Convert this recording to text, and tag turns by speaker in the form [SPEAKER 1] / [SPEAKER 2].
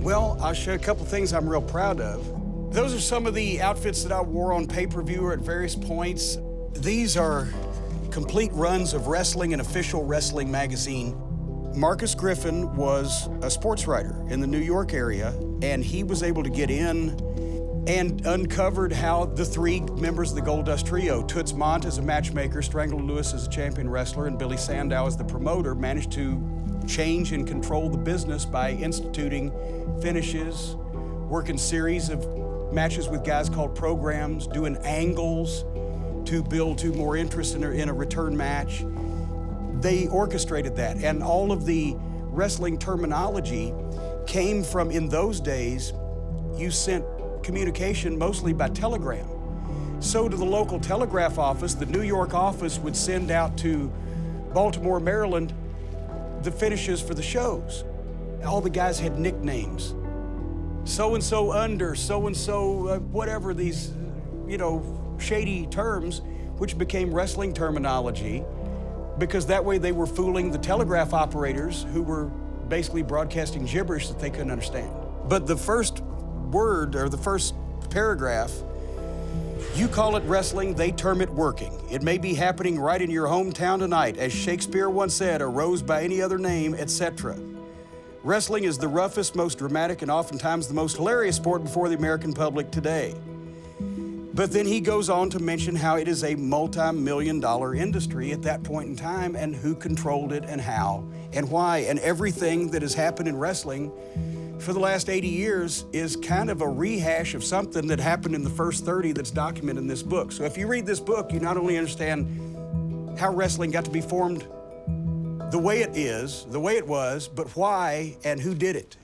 [SPEAKER 1] Well, I'll show you a couple things I'm real proud of. Those are some of the outfits that I wore on pay-per-view or at various points. These are complete runs of wrestling and official wrestling magazine. Marcus Griffin was a sports writer in the New York area, and he was able to get in and uncovered how the three members of the Goldust Trio, Toots Mondt as a matchmaker, Strangler Lewis as a champion wrestler, and Billy Sandow as the promoter, managed to change and control the business by instituting finishes, working series of matches with guys called programs, doing angles to build to more interest in a return match. They orchestrated that, and all of the wrestling terminology came from, in those days, you sent communication mostly by telegram. So to the local telegraph office, the New York office would send out to Baltimore, Maryland, the finishes for the shows. All the guys had nicknames. So-and-so under, so-and-so, whatever these, shady terms, which became wrestling terminology, because that way they were fooling the telegraph operators who were basically broadcasting gibberish that they couldn't understand. But the first word, or the first paragraph, you call it wrestling, they term it working. It may be happening right in your hometown tonight, as Shakespeare once said, or rose by any other name, etc. Wrestling is the roughest, most dramatic, and oftentimes the most hilarious sport before the American public today. But then he goes on to mention how it is a multi-million-dollar industry at that point in time, and who controlled it, and how, and why, and everything that has happened in wrestling for the last 80 years is kind of a rehash of something that happened in the first 30 that's documented in this book. So if you read this book, you not only understand how wrestling got to be formed the way it is, the way it was, but why and who did it.